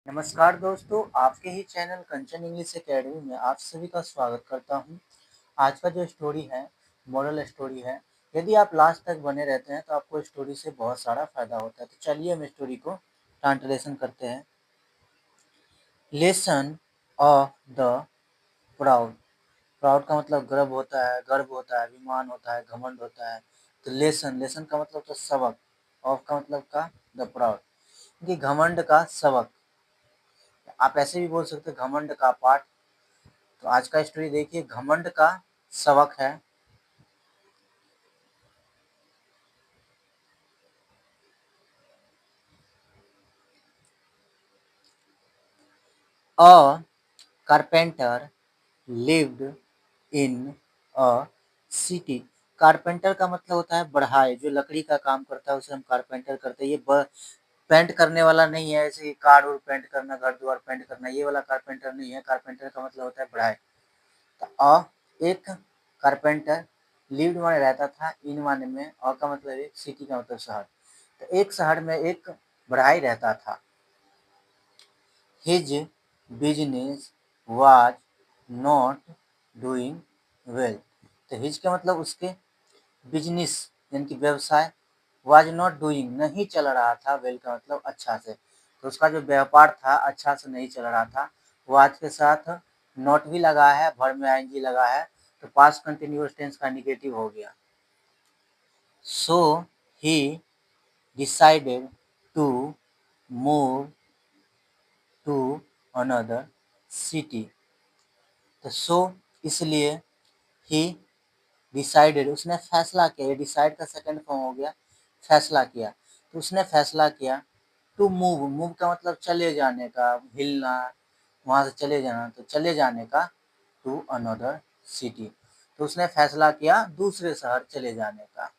नमस्कार दोस्तों, आपके ही चैनल कंचन इंग्लिश एकेडमी में आप सभी का स्वागत करता हूं। आज का जो स्टोरी है, मोरल स्टोरी है। यदि आप लास्ट तक बने रहते हैं तो आपको स्टोरी से बहुत सारा फायदा होता है। तो चलिए हम स्टोरी को ट्रांसलेशन करते हैं। Lesson of the proud. Proud का मतलब गर्व होता है, अभिमान होता है, घमंड होता है। तो लेसन, लेसन का मतलब तो सबक, ऑफ का मतलब का द प्राउड, कि घमंड का सबक। आप ऐसे भी बोल सकते हैं घमंड का पाठ। तो आज का स्टोरी देखिए, घमंड का सबक है। अ carpenter lived in a city. Carpenter का मतलब होता है बढ़ाई, जो लकड़ी का काम करता है उसे हम कारपेंटर करते हैं। ये पेंट करने वाला नहीं है, जैसे कार और पेंट करना, घर द्वार पेंट करना, ये वाला कारपेंटर नहीं है। कारपेंटर का मतलब होता है बढ़ाई। तो एक कारपेंटर लिव्ड माने रहता था, इन माने में, का मतलब एक, सिटी का मतलब शहर। तो एक शहर में एक बढ़ाई रहता था। His business was not doing well. तो हिज का मतलब उसके, बिजनेस यानी कि व्यवसाय, वाज नॉट डूइंग नहीं चल रहा था, वेल का मतलब अच्छा से। तो उसका जो व्यापार था अच्छा से नहीं चल रहा था। वाज के साथ नॉट भी लगा है, भर में आईएनजी लगा है, तो पास्ट कंटिन्यूअस टेंस का निगेटिव हो गया। So he decided to move to another city. तो सो इसलिए, ही डिसाइडेड उसने फैसला किया। ये डिसाइड का सेकंड फॉर्म हो गया, फैसला किया। तो उसने फैसला किया टू मूव, मूव का मतलब चले जाने का, हिलना, वहां से चले जाना, तो चले जाने का, टू अनदर सिटी। तो उसने फैसला किया दूसरे शहर चले जाने का।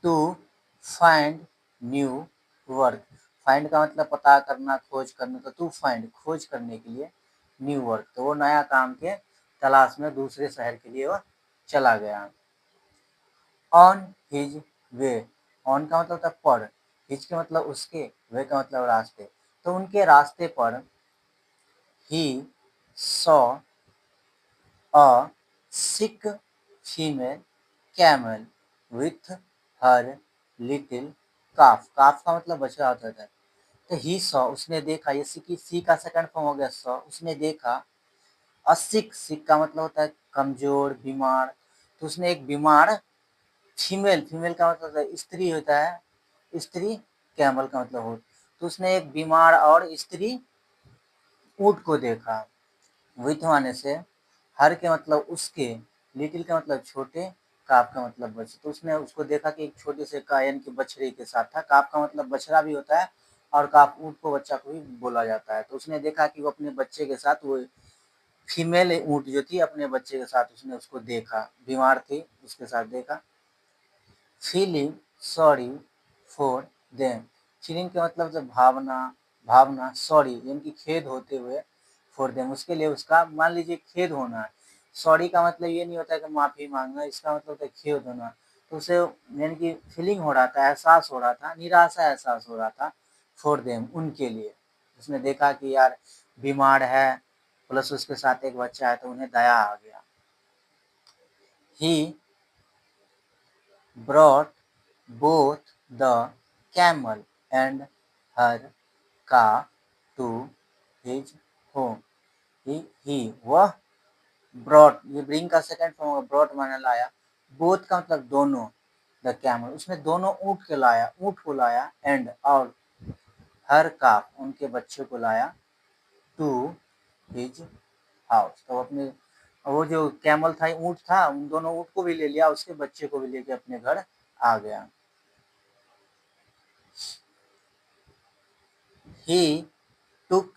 To find new work. Find का मतलब पता करना, खोज करना। तो टू फाइंड खोज करने के लिए, न्यू वर्क तो वो नया काम के तलाश में दूसरे शहर के लिए वह चला गया। ऑन हिज वे, ऑन का मतलब था पर, हिज के मतलब उसके, वे का मतलब रास्ते। तो उनके रास्ते पर, he saw a sick female camel with her little calf. Calf का मतलब बछड़ा होता है। तो ही सॉ उसने देखा, ये सी का सेकंड फॉर्म हो गया सॉ, उसने देखा। असिक, सिक का मतलब होता है कमजोर, बीमार। तो उसने एक बीमार फीमेल, फीमेल का मतलब होता है स्त्री होता है, स्त्री कैमल का मतलब हो। तो उसने एक बीमार और स्त्री ऊंट को देखा। विथ आने से, हर के मतलब उसके, लिटिल का मतलब छोटे, काफ का मतलब बच्चे। तो उसने उसको देखा कि एक छोटे से कायन के बछड़े के साथ था। काफ का मतलब बछड़ा भी होता है, और काफ ऊंट को, बच्चा को भी बोला जाता है। तो उसने देखा कि वो अपने बच्चे के साथ, वो फीमेल ऊंट जो थी अपने बच्चे के साथ, उसने उसको देखा, बीमार थी उसके साथ देखा। Feeling sorry for them, feeling का मतलब जब भावना, भावना, सॉरी यानी कि खेद होते हुए, फॉर देम उसके लिए, उसका मान लीजिए खेद होना है। सॉरी का मतलब ये नहीं होता है कि माफी मांगना, इसका मतलब होता है खेद होना। तो उसे यानी कि फीलिंग हो रहा था, एहसास हो रहा था, निराशा एहसास हो रहा था, फॉर देम उनके लिए। उसने देखा कि यार बीमार है, प्लस उसके साथ एक बच्चा है, तो उन्हें दया आ गया। ही brought both the camel and her calf to his home. वह brought, ये bring का सेकंड फॉर्म होगा, brought माने लाया, both का मतलब दोनों, द कैमल उसने दोनों ऊँट के लाया, ऊँट को लाया, एंड और हर काफ उनके बच्चे को लाया, टू हिज हाउस। तो अपने, वो जो कैमल था, ऊँट था, उन दोनों ऊँट को भी ले लिया, उसके बच्चे को भी लेके अपने घर आ गया। He took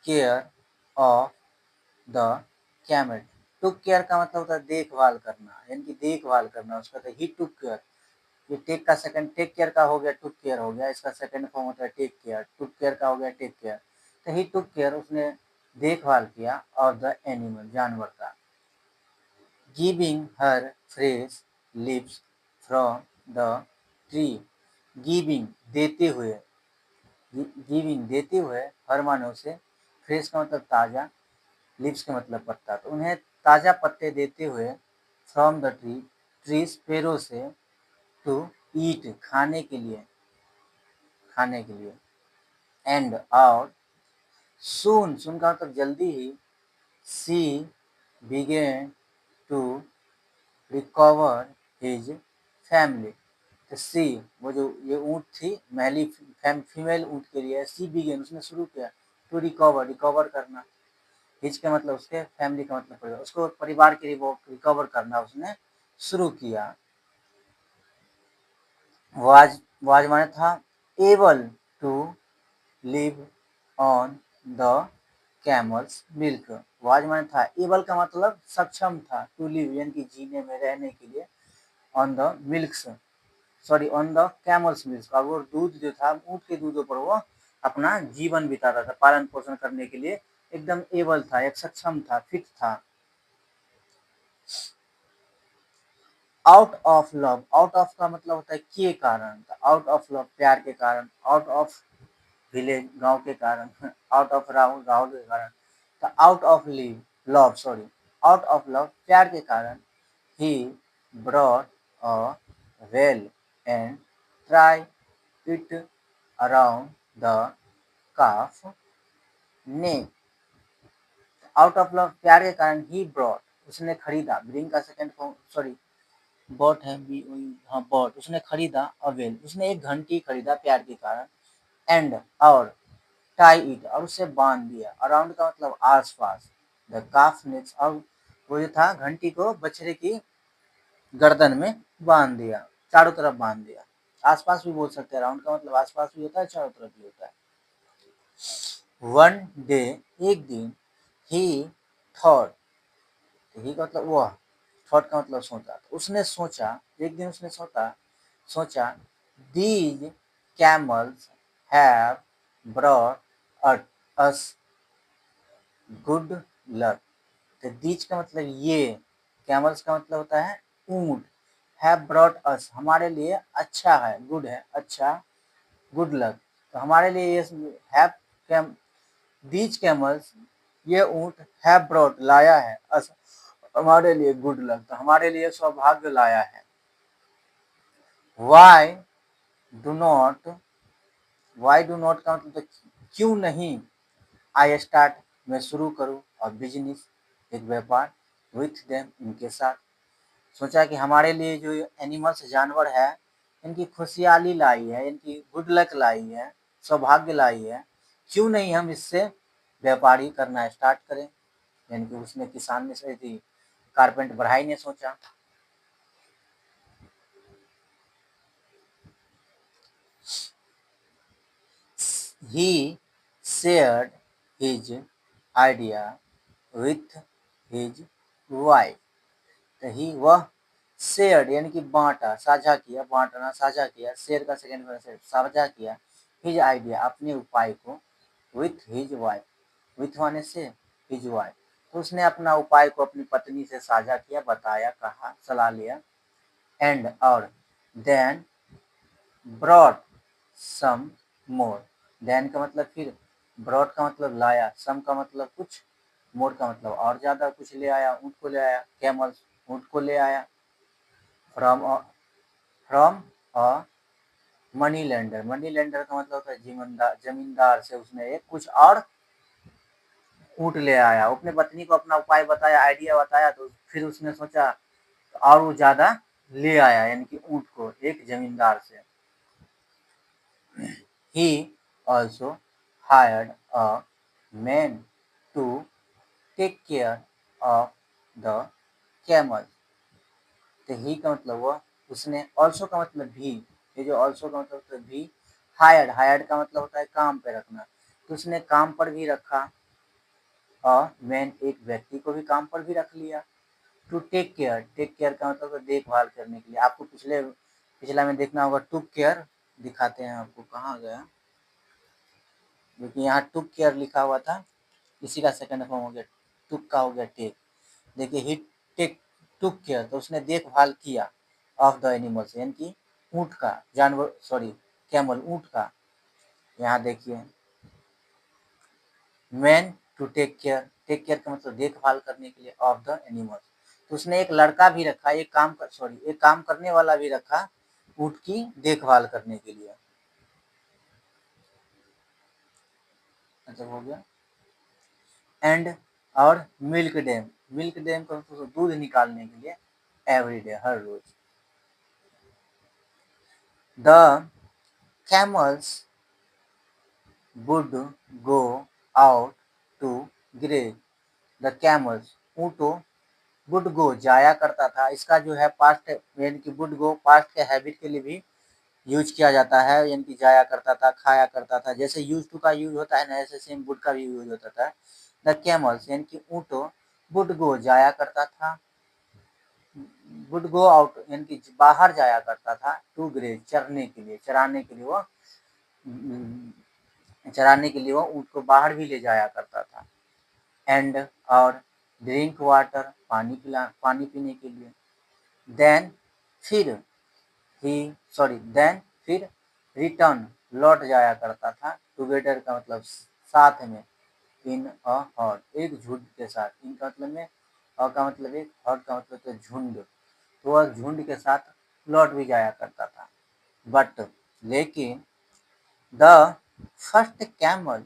care of the camel. took care का मतलब होता है देखभाल करना, यानी कि देखभाल करना उसका। तो he took care, ये टेक का सेकंड, टेक केयर का हो गया, टुक केयर हो गया, इसका सेकंड फॉर्म होता है टेक केयर। टुक केयर का हो गया टेक केयर। तो ही टुक केयर, उसने देखभाल किया, और द एनिमल जानवर का। Giving her fresh leaves from the tree, giving देते हुए, गिविंग देते हुए, हर माने उसे, फ्रेश का मतलब ताज़ा, लीव्स का मतलब पत्ता, तो उन्हें ताज़ा पत्ते देते हुए, फ्रॉम द ट्रीज पेड़ों से, टू ईट खाने के लिए, एंड और, सून का मतलब जल्दी ही, she began to recover his family, तो सी, वो जो ये ऊँट थी मैली फीमेल ऊँट के लिए, सी बिगेन उसने शुरू किया, टू रिकवर करना, हिज का मतलब उसके, फैमिली का मतलब परिवार, उसको परिवार के रिकवर करना उसने शुरू किया। वाज माने था, able to live on the camel's milk, was माने था, एबल का मतलब सक्षम था, टू लिव यानी कि जीने में, रहने के लिए, on the milks, sorry on the camel's milk, और वो दूध जो था ऊँट के दूधों पर वो अपना जीवन बिताता था, पालन पोषण करने के लिए एकदम एबल था, एक सक्षम था, फिट था। Out of love, out of का मतलब होता है के कारण, आउट ऑफ लव प्यार के कारण, आउट ऑफ विलेज गांव के कारण, आउट ऑफ राहुल के कारण, तो out of love, sorry, out of love प्यार के कारण, he brought a well and try it around the calf neck, out of love प्यार के कारण, ही ब्रॉट उसने खरीदा, ब्रिंग का सेकंड फॉर्म, सॉरी बॉट है, हाँ बॉट, उसने खरीदा, अवेल उसने एक घंटी खरीदा प्यार के कारण, एंड और, टाई इट और उसे बांध दिया, अराउंड का मतलब आसपास, द काफ नेक्स और वो जो था घंटी को बछड़े की गर्दन में बांध दिया, चारों तरफ बांध दिया, आसपास भी बोल सकते हैं, अराउंड का मतलब आसपास भी होता है, चारों तरफ भी होता है। वन डे एक दिन, ही थॉट, ही का मतलब वह, थॉट का मतलब सोचा, तो उसने सोचा, एक दिन उसने सोचा, these camels have brought us good luck, तो दीज का मतलब ये, कैमल्स का मतलब होता है ऊंट, हैव ब्रॉट अस हमारे लिए अच्छा है, गुड है अच्छा, गुड लक, तो हमारे लिए ये हैव कैम दीज कैमल्स ये ऊंट हैव ब्रॉट लाया है अस हमारे लिए गुड लक, तो हमारे लिए सौभाग्य लाया है। वाई डू नॉट का मतलब क्यों नहीं, आई स्टार्ट मैं शुरू करूँ, और बिजनेस एक व्यापार, विथ देम इनके साथ, सोचा कि हमारे लिए जो एनिमल्स जानवर है इनकी खुशहाली लाई है, इनकी गुड लक लाई है, सौभाग्य लाई है, क्यों नहीं हम इससे व्यापारी करना स्टार्ट करें, यानी कि उसने किसान ने सही थी, कारपेंटर बढ़ाई ने सोचा। He shared his idea with his wife, तो ही वह शेयर्ड यानी कि बांटा, साझा किया, बांटना साझा किया, शेयर का सेकंड वर्ड साझा किया, हिज आइडिया अपने उपाय को, विथ हिज वाइफ, विथ माने से हिज वाइफ, तो उसने अपना उपाय को अपनी पत्नी से साझा किया, बताया, कहा, सलाह लिया, एंड और, देन ब्रॉड सम मोर, देन का मतलब फिर, ब्रॉड का मतलब लाया, सम का मतलब कुछ, मोर का मतलब और ज्यादा कुछ ले आया, ऊँट को ले आया, कैमल ऊँट को ले आया, from a money lender, money lender का मतलब होता है जमींदार से उसने एक कुछ और ऊँट ले आया, अपने पत्नी को अपना उपाय बताया, आइडिया बताया, तो फिर उसने सोचा और वो ज्यादा ले आया, यानी कि ऊँट को एक जमींदार से। He also hired a man to take care of the camel, तो ही का मतलब हुआ उसने, ऑल्सो का मतलब भी, ये जो ऑल्सो का मतलब होता है भी, हायर्ड का मतलब होता है काम पे रखना, तो उसने काम पर भी रखा, और मैन एक व्यक्ति को भी काम पर भी रख लिया, टू टेक केयर का मतलब है देखभाल करने के लिए, आपको पिछला में देखना होगा, टुक केयर दिखाते हैं आपको, कहाँ गया, क्योंकि यहाँ टुक केयर लिखा हुआ था, इसी का सेकंड फॉर्म हो गया, टुक का हो गया टेक, देखिए ही टेक टुक केयर, तो उसने देखभाल किया, ऑफ द एनिमल्स यानी कि ऊँट का, जानवर सॉरी कैमल ऊँट का, यहाँ देखिए, man to take care, take care का मतलब देखभाल करने के लिए ऑफ द एनिमल्स। तो उसने एक लड़का भी रखा, एक काम करने वाला भी रखा ऊँट की देखभाल करने के लिए। मतलब हो गया। एंड और मिल्क डैम का मतलब दूध निकालने के लिए एवरी डे, हर रोज। The camels would go out to graze. The camels, ऊँटों, वुड गो जाया करता था। इसका जो है पास्ट यानी कि वुड गो पास्ट के हैबिट के लिए भी यूज किया जाता है, यानी कि जाया करता था, खाया करता था। जैसे यूज टू का यूज होता है ना, ऐसे सेम वुड का भी यूज होता था। द कैमल्स यानी कि ऊँटों, वुड गो जाया करता था, वुड गो आउट यानी कि बाहर जाया करता था, टू ग्रेज चरने के लिए, चराने के लिए वो ऊँट को बाहर भी ले जाया करता था। एंड और ड्रिंक वाटर, पानी पीने के लिए। देन फिर देन फिर रिटर्न, लौट जाया करता था। टुगेदर का मतलब साथ में, इन अ हर्ड, एक झुंड के साथ। इन का मतलब में, अ का मतलब एक, हर्ड का मतलब तो झुंड। तो वह झुंड के साथ लौट भी जाया करता था। बट लेकिन द फर्स्ट कैमल,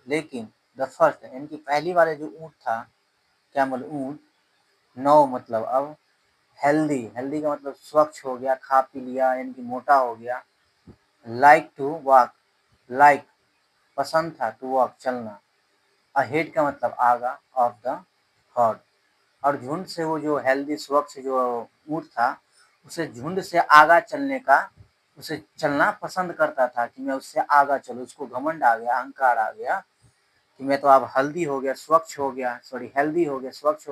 लेकिन द फर्स्ट यानी कि पहली वाले जो ऊँट था, कैमल ऊँट, नो मतलब अब, हेल्दी का मतलब स्वच्छ हो गया, खा पी लिया यानी कि मोटा हो गया। लाइक टू वॉक, लाइक पसंद था, टू वॉक चलना। अहेड का मतलब आगा, ऑफ द हर्ड। और झुंड से वो जो हेल्दी स्वच्छ जो ऊँट था, उसे झुंड से आगा चलने का, उसे चलना पसंद करता था कि मैं उससे आगा चलूँ। उसको घमंड आ गया, अहंकार आ गया कि मैं तो अब हेल्दी हो गया, स्वच्छ हो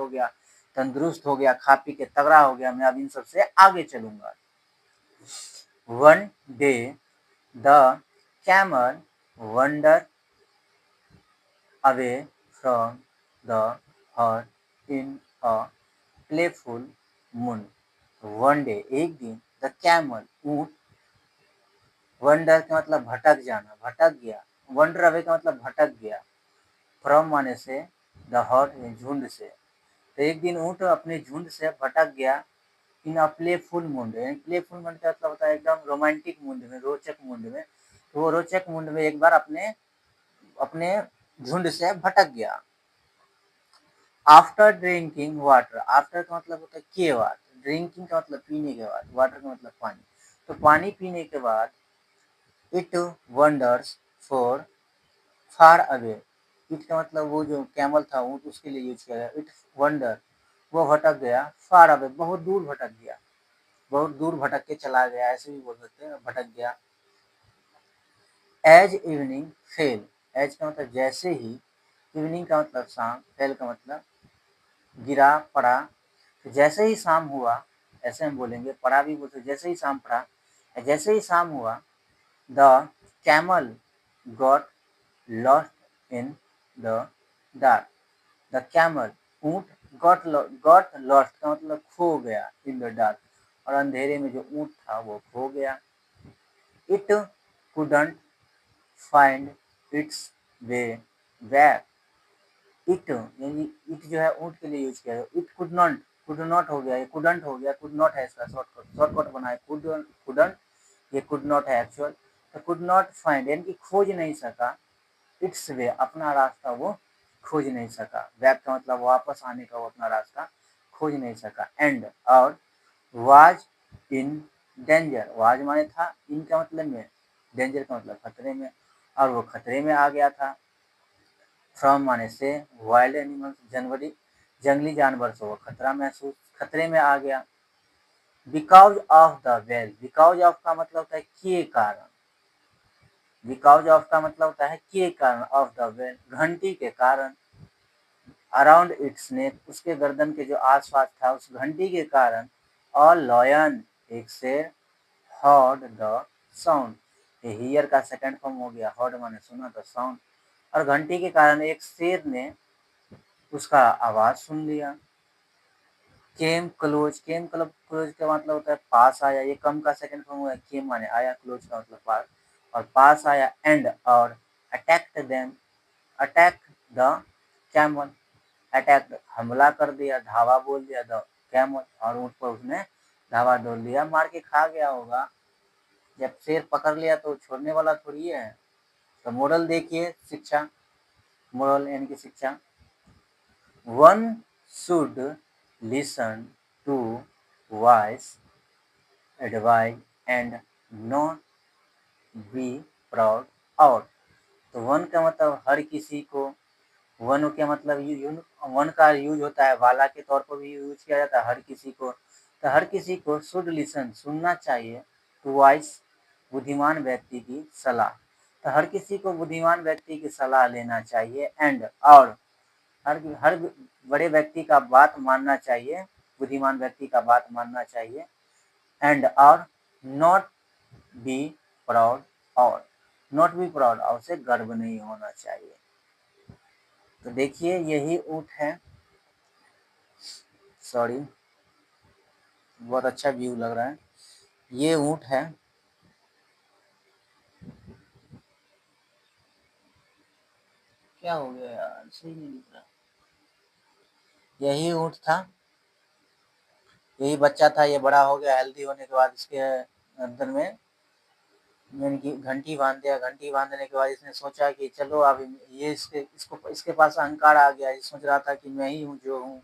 गया, तंदुरुस्त हो गया, खा पी के तगड़ा हो गया, मैं अब इन सबसे आगे चलूंगा। One day the camel wonder away from the heard in a playful mood. One day एक दिन, द कैमल ऊँट, वंडर का मतलब भटक जाना, भटक गया। वंडर अवे का मतलब भटक गया। फ्रॉम माने से, द हर्ड झुंड से। तो एक दिन ऊँट अपने झुंड से भटक गया, in a playful mood, playful mood का मतलब होता है एकदम रोमांटिक मूड में, रोचक मूड में। तो वो रोचक मूड में एक बार अपने अपने झुंड से भटक गया। आफ्टर ड्रिंकिंग वाटर, आफ्टर का मतलब होता है के बाद, ड्रिंकिंग का मतलब पीने के बाद, वाटर का मतलब पानी। तो पानी पीने के बाद, it wonders for far away. It का मतलब वो जो कैमल था ऊँट, उसके लिए यूज किया गया। इट वंडर, वो भटक गया, फार अवे बहुत दूर भटक गया, बहुत दूर भटक के चला गया, ऐसे भी बोल सकते हैं, भटक गया। एज इवनिंग फेल, एज का मतलब जैसे ही, इवनिंग का मतलब शाम, फेल का मतलब गिरा, पड़ा। तो जैसे ही शाम हुआ, ऐसे हम बोलेंगे, पड़ा भी बोलते, जैसे ही शाम पड़ा, जैसे ही शाम हुआ। The camel got lost in the dark, the camel ऊँट, गॉट लॉस्ट का मतलब खो गया, इन द डार्क, और अंधेरे में जो ऊँट था वो खो गया। It couldn't find its way back. It यानी इट जो है ऊँट के लिए यूज किया है। इट कुड नॉट हो गया, ये कुडंट हो गया, कुड नॉट है इसका शॉर्टकट बना है, कुडंट, ये कुड नॉट है एक्चुअल। तो कुड नॉट फाइंड यानी कि खोज नहीं सका, इट्स वे अपना रास्ता वो खोज नहीं सका। बैक का मतलब वापस आने का, वो अपना रास्ता खोज नहीं सका। एंड और वाज इन डेंजर, वाज माने था, इन का मतलब में, डेंजर का मतलब खतरे में, और वो खतरे में आ गया था। फ्रॉम माने से, वाइल्ड एनिमल्स जंगली जानवर से वो खतरे में आ गया। Because of the well, because of का मतलब होता है के कारण, बिकॉज ऑफ का मतलब होता है के कारण, ऑफ द वेल घंटी के कारण। अराउंड इट्स नेक, उसके गर्दन के जो आसपास था उस घंटी के कारण। और लॉयन, एक शेर, हर्ड द साउंड, ये हियर का सेकंड फॉर्म हो गया, हर्ड माने सुना, द साउंड, और घंटी के कारण एक शेर ने उसका आवाज सुन लिया। केम क्लोज का मतलब होता है पास आया, ये कम का सेकंड फॉर्म हुआ है, केम माने आया, क्लोज का मतलब पास। और पास आया एंड और attacked them, attack the camel, attack हमला कर दिया, धावा बोल दिया द कैमल, और ऊँट पर उसने धावा बोल दिया, मार के खा गया होगा। जब शेर पकड़ लिया तो छोड़ने वाला थोड़ी है। तो मोरल देखिए, शिक्षा, मोरल यानी कि शिक्षा, one should listen to wise advice and not be proud और। तो वन का मतलब हर किसी को, वन का मतलब वन का यूज होता है वाला के तौर पर भी यूज किया जाता है हर किसी को। तो हर किसी को शुड लिसन सुनना चाहिए, टू वॉइस बुद्धिमान व्यक्ति की सलाह। तो हर किसी को बुद्धिमान व्यक्ति की सलाह लेना चाहिए, एंड और हर बड़े व्यक्ति का बात मानना चाहिए, बुद्धिमान व्यक्ति का बात मानना चाहिए, एंड और नॉट बी प्राउड और, नॉट बी प्राउड और से गर्व नहीं होना चाहिए। तो देखिए यही ऊँट है, सॉरी बहुत अच्छा व्यू लग रहा है, ये ऊँट है। क्या हो गया यार, सही नहीं दिख रहा। यही ऊँट था, यही बच्चा था, ये बड़ा हो गया, हेल्दी होने के बाद इसके अंदर में यानी कि घंटी बांध दिया। घंटी बांधने के बाद इसने सोचा कि चलो अब ये इसके पास अहंकार आ गया। ये सोच रहा था कि मैं ही हूँ जो हूँ।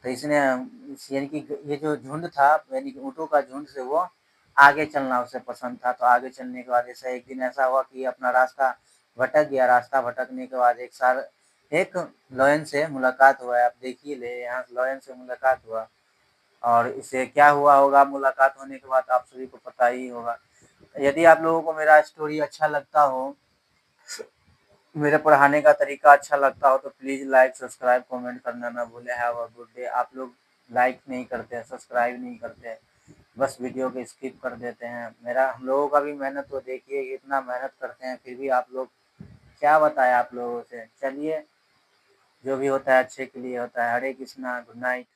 तो इसने यानी कि ये जो झुंड था, यानी कि ऊँटों का झुंड से वो आगे चलना उसे पसंद था। तो आगे चलने के बाद ऐसा एक दिन ऐसा हुआ कि अपना रास्ता भटक गया। रास्ता भटकने के बाद एक लायन से मुलाकात हुआ है। आप देखिए ले, यहाँ लायन से मुलाकात हुआ, और इसे क्या हुआ होगा मुलाकात होने के बाद आप सभी को पता ही होगा। यदि आप लोगों को मेरा स्टोरी अच्छा लगता हो, मेरे पढ़ाने का तरीका अच्छा लगता हो, तो प्लीज़ लाइक सब्सक्राइब कमेंट करना ना भूलें। Have a good day. आप लोग लाइक नहीं करते हैं, सब्सक्राइब नहीं करते हैं, बस वीडियो को स्किप कर देते हैं। हम लोगों का भी मेहनत तो देखिए, इतना मेहनत करते हैं फिर भी आप लोग, क्या बताएं आप लोगों से। चलिए, जो भी होता है अच्छे के लिए होता है। हरे कृष्णा, गुड नाइट।